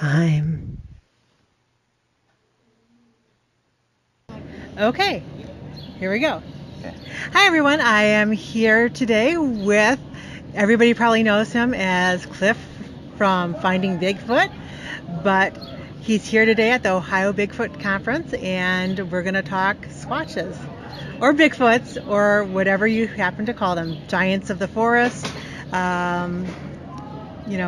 time. Okay, here we go. Okay. Hi everyone, I am here today with, everybody probably knows him as Cliff from Finding Bigfoot, but he's here today at the Ohio Bigfoot conference and we're going to talk Squatches or Bigfoots or whatever you happen to call them, giants of the forest.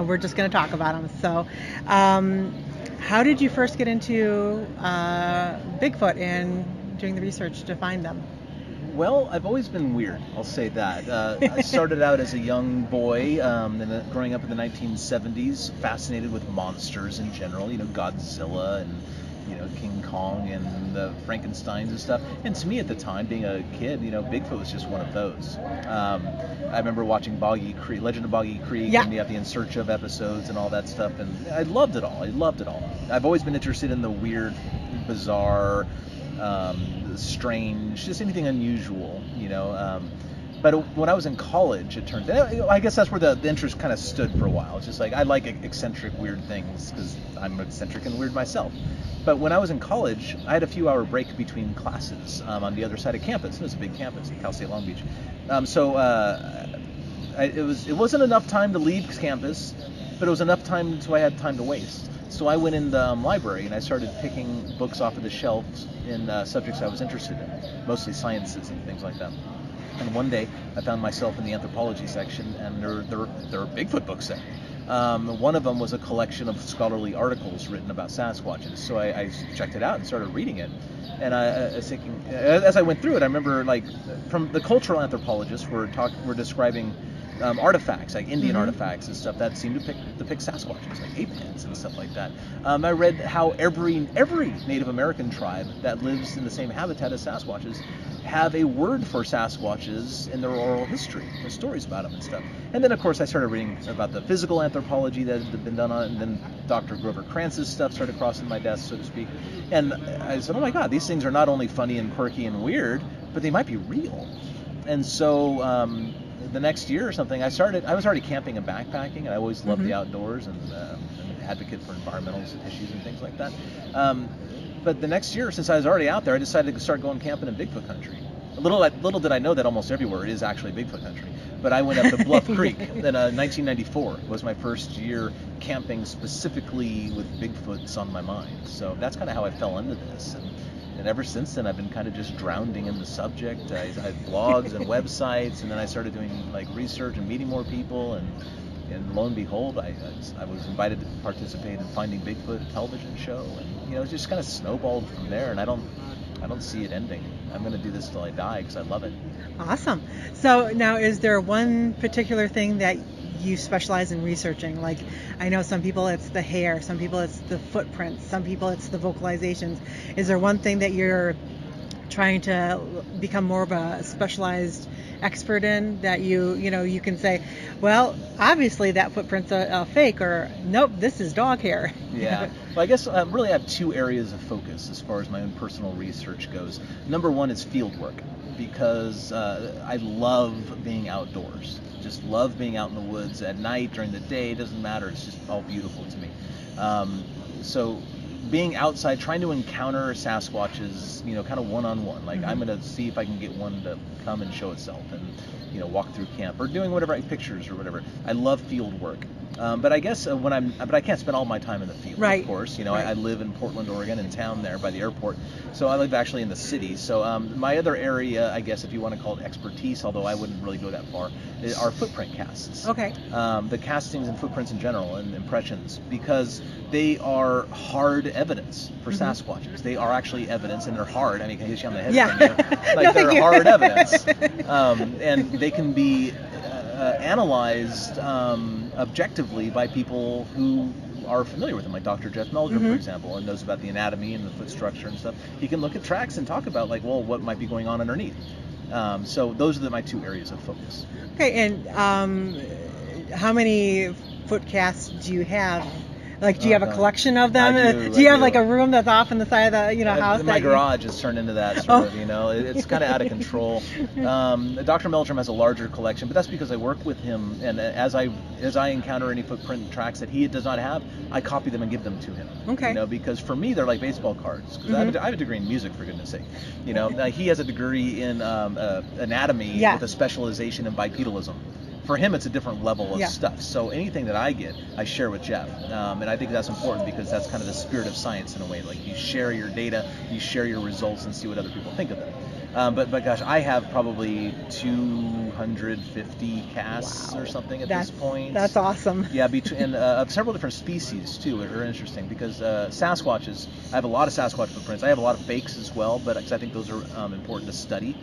We're just going to talk about them. So, how did you first get into Bigfoot and doing the research to find them? Well, I've always been weird, I'll say that. I started out as a young boy, growing up in the 1970s, fascinated with monsters in general, Godzilla and, King Kong and the Frankensteins and stuff. And to me at the time, being a kid, Bigfoot was just one of those. I remember watching Legend of Boggy Creek, Yeah. and you have the In Search of episodes and all that stuff, and I loved it all. I've always been interested in the weird, bizarre, strange, just anything unusual, but when I was in college, it turned out, I guess that's where the interest kind of stood for a while. It's just like, I like eccentric, weird things because I'm eccentric and weird myself. But when I was in college, I had a few hour break between classes on the other side of campus. It was a big campus at Cal State Long Beach. It wasn't enough time to leave campus, but it was enough time so I had time to waste. So I went in the library and I started picking books off of the shelves in subjects I was interested in, mostly sciences and things like that. And one day I found myself in the anthropology section, and there were Bigfoot books there. One of them was a collection of scholarly articles written about Sasquatches. So I checked it out and started reading it. And I was thinking, as I went through it, I remember, like, from the cultural anthropologists were describing artifacts, like Indian artifacts and stuff that seem to depict Sasquatches, like ape heads and stuff like that. I read how every Native American tribe that lives in the same habitat as Sasquatches have a word for Sasquatches in their oral history, their stories about them and stuff. And then, of course, I started reading about the physical anthropology that had been done on it, and then Dr. Grover Kranz's stuff started crossing my desk, so to speak. And I said, oh my God, these things are not only funny and quirky and weird, but they might be real. And so the next year or something, I was already camping and backpacking, and I always loved the outdoors and an advocate for environmental issues and things like that. But the next year, since I was already out there, I decided to start going camping in Bigfoot country. Little did I know that almost everywhere it is actually Bigfoot country. But I went up to Bluff Creek in 1994. Was my first year camping specifically with Bigfoots on my mind. So that's kind of how I fell into this. And ever since then, I've been kind of just drowning in the subject. I had blogs and websites, and then I started doing like research and meeting more people, and lo and behold, I was invited to participate in Finding Bigfoot, a television show, and it just kind of snowballed from there. And I don't see it ending. I'm going to do this till I die because I love it. Awesome. So now, is there one particular thing that you specialize in researching? Like, I know some people it's the hair, some people it's the footprints, some people it's the vocalizations. Is there one thing that you're trying to become more of a specialized expert in, that you can say, well, obviously that footprint's a fake, or nope, this is dog hair? Yeah. Well, I guess I really have two areas of focus as far as my own personal research goes. Number one is field work, because I love being outdoors. Just love being out in the woods at night, during the day, it doesn't matter. It's just all beautiful to me. So being outside, trying to encounter Sasquatches, kind of one-on-one. Like, I'm going to see if I can get one to come and show itself and, walk through camp or doing whatever, pictures or whatever. I love field work. But I guess but I can't spend all my time in the field, Right. Of course. Right. I live in Portland, Oregon, in town there by the airport. So I live actually in the city. So my other area, I guess, if you want to call it expertise, although I wouldn't really go that far, are footprint casts. Okay. The castings and footprints in general and impressions, because they are hard evidence for Sasquatches. They are actually evidence, and they're hard. I mean, can I hit you on the head? Yeah. Like, No, they're thank you. hard evidence. And they can be analyzed objectively by people who are familiar with them, like Dr. Jeff Melger, for example, and knows about the anatomy and the foot structure and stuff. He can look at tracks and talk about, like, well, what might be going on underneath. So those are my two areas of focus. Okay, and how many foot casts do you have? Like, do you have a collection of them? I Do you have do. like a room that's off in the side of the house? My garage has turned into that sort of, it's kind of out of control. Dr. Meldrum has a larger collection, but that's because I work with him, and as I encounter any footprint tracks that he does not have, I copy them and give them to him. Okay. Because for me they're like baseball cards. Because I have a degree in music, for goodness sake. He has a degree in anatomy with a specialization in bipedalism. For him, it's a different level of stuff. So anything that I get, I share with Jeff. And I think that's important because that's kind of the spirit of science in a way. Like, you share your data, you share your results, and see what other people think of them. But gosh, I have probably 250 casts or something at this point. That's awesome. Yeah, and of several different species too, which are interesting because Sasquatches. I have a lot of Sasquatch footprints. I have a lot of fakes as well, but because I think those are important to study.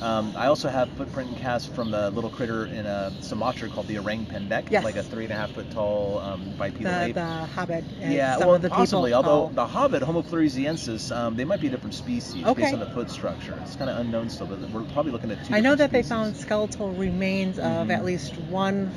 I also have footprint and casts from the little critter in Sumatra called the orang pendek, like a 3.5 foot tall bipedal ape. The hobbit. Yeah, well, possibly. Although the hobbit, Homo floresiensis, they might be a different species based on the foot structure. It's kind of unknown still, but we're probably looking at two. I know that species. they found skeletal remains of at least one,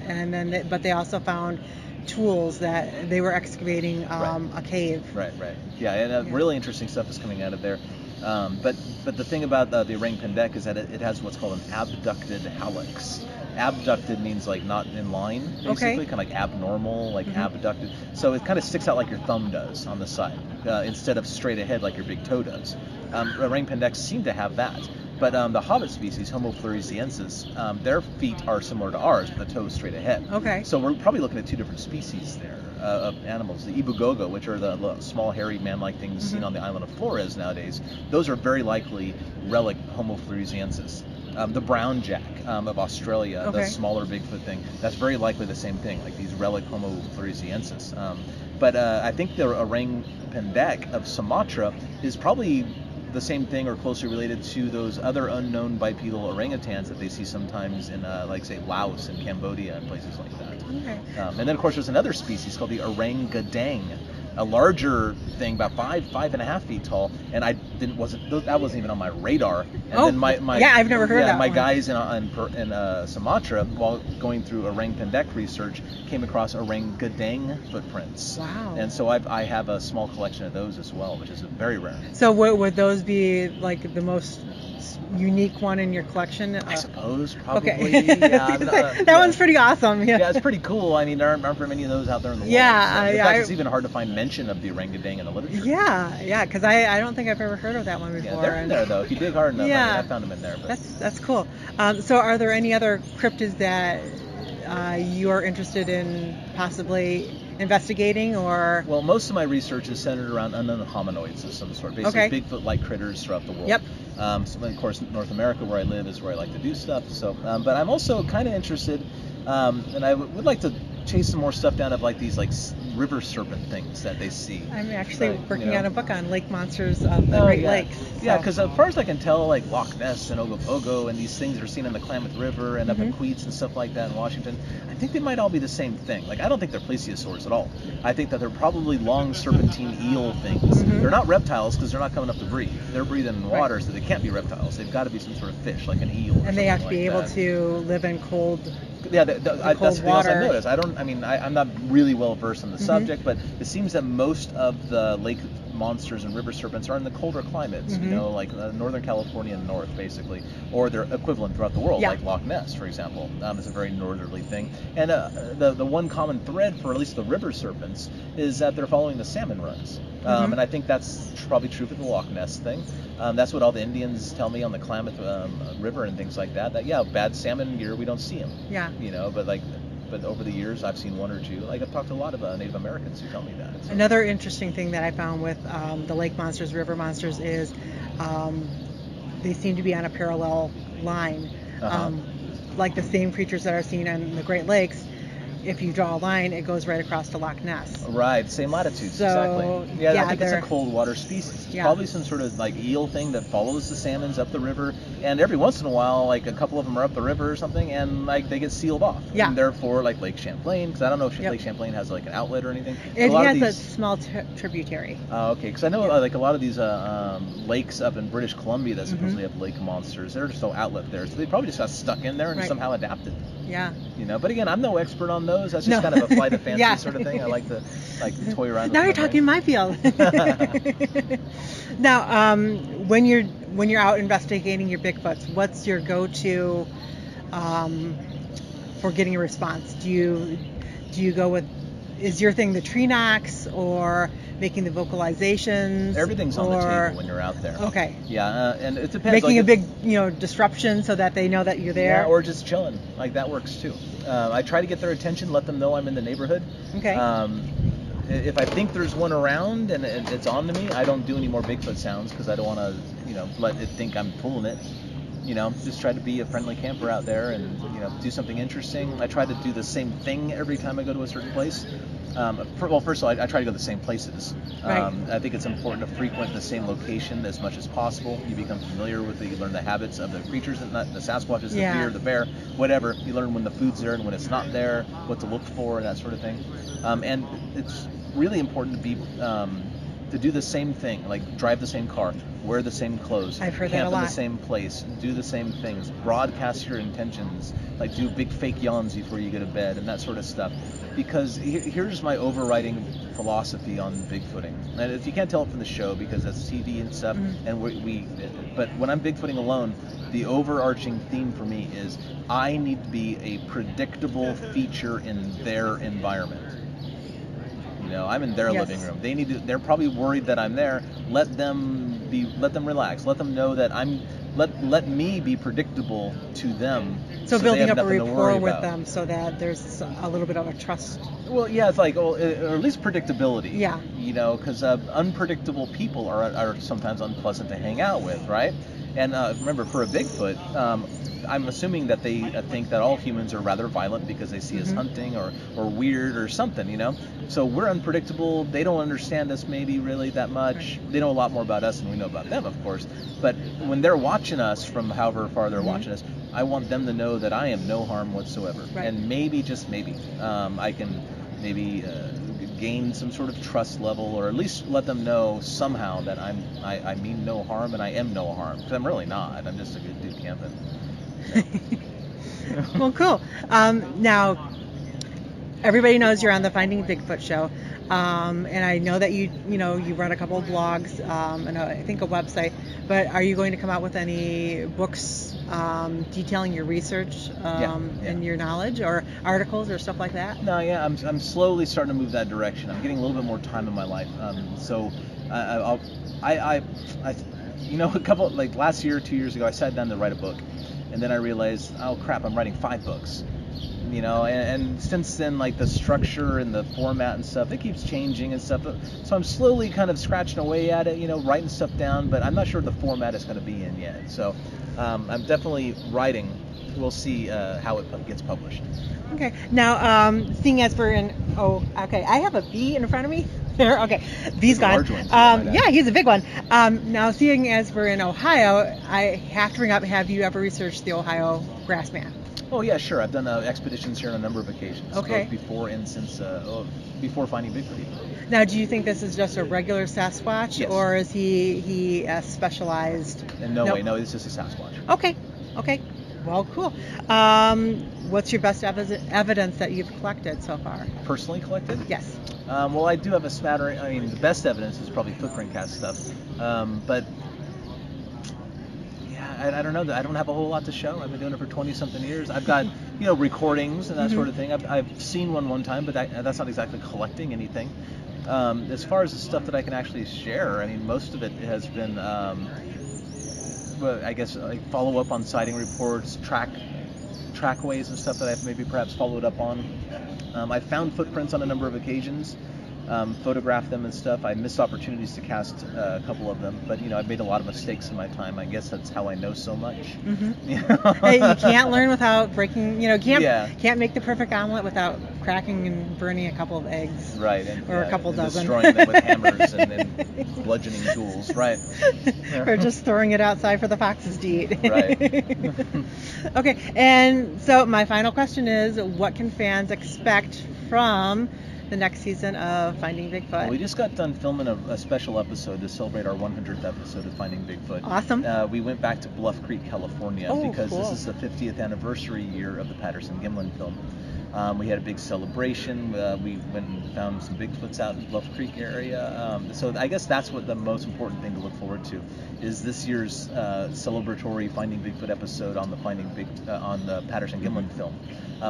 and then but they also found tools that they were excavating a cave. Right. Yeah, and really interesting stuff is coming out of there. But the thing about the orang pendek is that it has what's called an abducted hallux. Abducted means like not in line, basically, kind of like abnormal, like abducted. So it kind of sticks out like your thumb does on the side, instead of straight ahead like your big toe does. Orang pendeks seem to have that. But the hobbit species, Homo floresiensis, their feet are similar to ours, but the toes straight ahead. Okay. So we're probably looking at two different species there of animals. The ibugogo, which are the small, hairy, man-like things seen on the island of Flores nowadays, those are very likely relic Homo floresiensis. The brown jack of Australia, the smaller Bigfoot thing, that's very likely the same thing, like these relic Homo floresiensis. But I think the orang pendek of Sumatra is probably the same thing or closely related to those other unknown bipedal orangutans that they see sometimes in, like, say, Laos and Cambodia and places like that. Okay. And then, of course, there's another species called the orangutan, a larger thing, about 5.5 feet tall, and that wasn't even on my radar. And then my I've never heard that my one. guys in Sumatra, while going through orang pendek research, came across orangutan footprints. Wow. And so I have a small collection of those as well, which is very rare. So would those be like the most unique one in your collection? I suppose, probably. Okay. Yeah, that one's pretty awesome. Yeah, it's pretty cool. I mean, there aren't very many of those out there in the world. Yeah, In fact, it's even hard to find mention of the orangutan in the literature. Yeah, because I don't think I've ever heard of that one before. Yeah, they're in there though. If you dig hard enough, I found them in there. But. That's cool. So are there any other cryptids that you're interested in possibly investigating, or? Well, most of my research is centered around unknown hominoids of some sort, basically Bigfoot-like critters throughout the world. Yep. So of course, North America, where I live, is where I like to do stuff. So, but I'm also kind of interested, and I would like to chase some more stuff down of like these river serpent things that they see. I'm actually working on a book on lake monsters of the Great Lakes. Yeah, because as far as I can tell, like Loch Ness and Ogopogo and these things are seen in the Klamath River and up in Queets and stuff like that in Washington. I think they might all be the same thing. Like, I don't think they're plesiosaurs at all. I think that they're probably long serpentine eel things. They're not reptiles because they're not coming up to breathe. They're breathing in water, so they can't be reptiles. They've got to be some sort of fish, like an eel. And they have to be able to live in cold. Yeah, that's the thing else water. I've noticed. I'm not really well versed in the subject, but it seems that most of the lake monsters and river serpents are in the colder climates, like Northern California and north, basically, or their equivalent throughout the world, like Loch Ness, for example. It's a very northerly thing. And the one common thread for at least the river serpents is that they're following the salmon runs. And I think that's probably true for the Loch Ness thing. That's what all the Indians tell me on the Klamath River and things like that. That bad salmon gear, we don't see them. Yeah. But over the years, I've seen one or two. Like, I've talked to a lot of Native Americans who tell me that. So. Another interesting thing that I found with the lake monsters, river monsters, is they seem to be on a parallel line. Like the same creatures that are seen in the Great Lakes. If you draw a line, it goes right across to Loch Ness. Right, same latitudes, exactly. Yeah, I think it's a cold water species. It's probably some sort of like eel thing that follows the salmons up the river, and every once in a while, like a couple of them are up the river or something, and like they get sealed off. Yeah. And therefore, like Lake Champlain, because I don't know if Lake Champlain has like an outlet or anything. It has a small tributary. Okay, because I know like a lot of these lakes up in British Columbia that supposedly have lake monsters. There's no outlet there, so they probably just got stuck in there and somehow adapted. Yeah. But again, I'm no expert on those. That's just kind of a flight of fancy sort of thing. I like to toy around. Now you're talking my field. Now, when you're out investigating your Bigfoots, what's your go-to for getting a response? Do you go with, is your thing the tree knocks or making the vocalizations? Everything's on the table when you're out there. Okay. Yeah, and it depends. Making a big, disruption so that they know that you're there. Yeah, or just chilling. Like that works too. I try to get their attention, let them know I'm in the neighborhood. Okay. If I think there's one around and it's on to me, I don't do any more Bigfoot sounds because I don't want to, let it think I'm pulling it. Just try to be a friendly camper out there and, do something interesting. I try to do the same thing every time I go to a certain place. First of all, I try to go to the same places. Right. I think it's important to frequent the same location as much as possible. You become familiar with it. You learn the habits of the creatures, the Sasquatches, the deer, the bear, whatever. You learn when the food's there and when it's not there, what to look for, and that sort of thing. And it's really important to do the same thing, like drive the same car, wear the same clothes, I've heard camp that a lot. in the same place, do the same things, broadcast your intentions, like do big fake yawns before you go to bed and that sort of stuff. Because here's my overriding philosophy on Bigfooting. And if you can't tell it from the show because that's TV and stuff, and but when I'm Bigfooting alone, the overarching theme for me is I need to be a predictable feature in their environment. I'm in their living room. They're probably worried that I'm there. Let them relax. Let them know that let me be predictable to them. So building up a rapport with them so that there's a little bit of a trust. Well, yeah, it's like, or at least predictability. Yeah. Because unpredictable people are sometimes unpleasant to hang out with, right? And remember, for a Bigfoot, I'm assuming that they think that all humans are rather violent because they see us hunting or weird or something, So we're unpredictable. They don't understand us maybe really that much. Right. They know a lot more about us than we know about them, of course. But when they're watching us from however far they're watching us, I want them to know that I am no harm whatsoever. Right. And maybe, just maybe, I can maybe gain some sort of trust level, or at least let them know somehow that I mean no harm and I am no harm. Because I'm really not. I'm just a good dude camping. Well, cool. Now, everybody knows you're on the Finding Bigfoot show, and I know that you run a couple of blogs and I think a website. But are you going to come out with any books detailing your research and your knowledge, or articles or stuff like that? No, yeah, I'm slowly starting to move that direction. I'm getting a little bit more time in my life, so a couple last year, 2 years ago, I sat down to write a book. And then I realized, oh crap, I'm writing 5 books, and since then, the structure and the format and stuff, it keeps changing and stuff. So I'm slowly kind of scratching away at it, writing stuff down, but I'm not sure the format it's going to be in yet. So I'm definitely writing. We'll see how it gets published. Okay. Now, seeing as we're in, I have a bee in front of me. There, okay. Bee's gone. Large one, yeah, he's a big one. Now, seeing as we're in Ohio, I have to bring up, have you ever researched the Ohio grassman? Oh, yeah, sure. I've done expeditions here on a number of occasions. Okay. Both before and since, before Finding Bigfoot. Now, do you think this is just a regular Sasquatch, yes, or is he specialized? In no way. No, this is a Sasquatch. Okay. Well, cool. What's your best evidence that you've collected so far? Personally collected? Yes. Well, I do have a smattering. I mean, the best evidence is probably footprint cast stuff. But yeah, I don't know. I don't have a whole lot to show. I've been doing it for 20-something years. I've got recordings and that sort of thing. I've seen one time, but that's not exactly collecting anything. As far as the stuff that I can actually share, I mean, most of it has been, I guess, follow up on sighting reports, trackways and stuff that I've maybe perhaps followed up on. I found footprints on a number of occasions, photographed them and stuff. I missed opportunities to cast a couple of them, but I've made a lot of mistakes in my time. I guess that's how I know so much. Hey, you can't learn without breaking. Can't make the perfect omelet without cracking and burning a couple of eggs. Right, or a couple dozen. Destroying them with hammers and bludgeoning tools. Right. Or just throwing it outside for the foxes to eat. Right. Okay, and so my final question is, what can fans expect from the next season of Finding Bigfoot? Well, we just got done filming a special episode to celebrate our 100th episode of Finding Bigfoot. Awesome. We went back to Bluff Creek, California, because cool. this is the 50th anniversary year of the Patterson-Gimlin film. We had a big celebration. We went and found some Bigfoots out in the Bluff Creek area. So I guess that's what the most important thing to look forward to is this year's celebratory Finding Bigfoot episode on the on the Patterson-Gimlin film.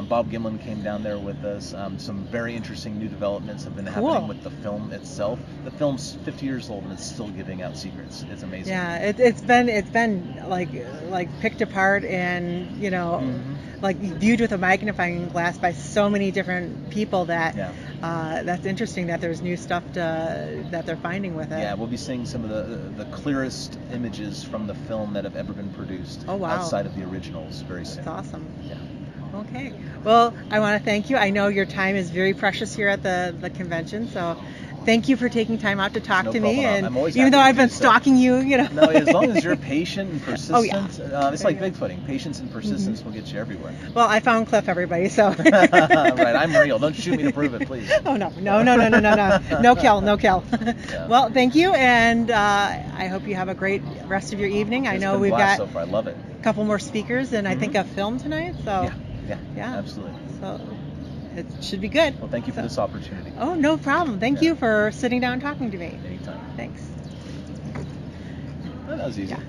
Bob Gimlin came down there with us. Some very interesting new developments have been happening with the film itself. The film's 50 years old and it's still giving out secrets. It's amazing. Yeah, it's been like picked apart and like viewed with a magnifying glass by so many different people that that's interesting that there's new stuff that they're finding with it. Yeah, we'll be seeing some of the clearest images from the film that have ever been produced outside of the originals very soon. That's awesome. Yeah. Okay. Well, I want to thank you. I know your time is very precious here at the convention, so thank you for taking time out to talk to me. And I'm always even though I've been so. stalking you, No, as long as you're patient and persistent, it's like Bigfooting. Patience and persistence will get you everywhere. Well, I found Cliff, everybody, so. Right, I'm real. Don't shoot me to prove it, please. Oh, no. No kill. Yeah. Well, thank you, and I hope you have a great rest of your evening. I know we've got so far. I love it. a couple more speakers, and I think a film tonight, so. Yeah, absolutely. So it should be good. Well, thank you for this opportunity. Oh, no problem. Thank you for sitting down and talking to me. Anytime. Thanks. That was easy. Yeah.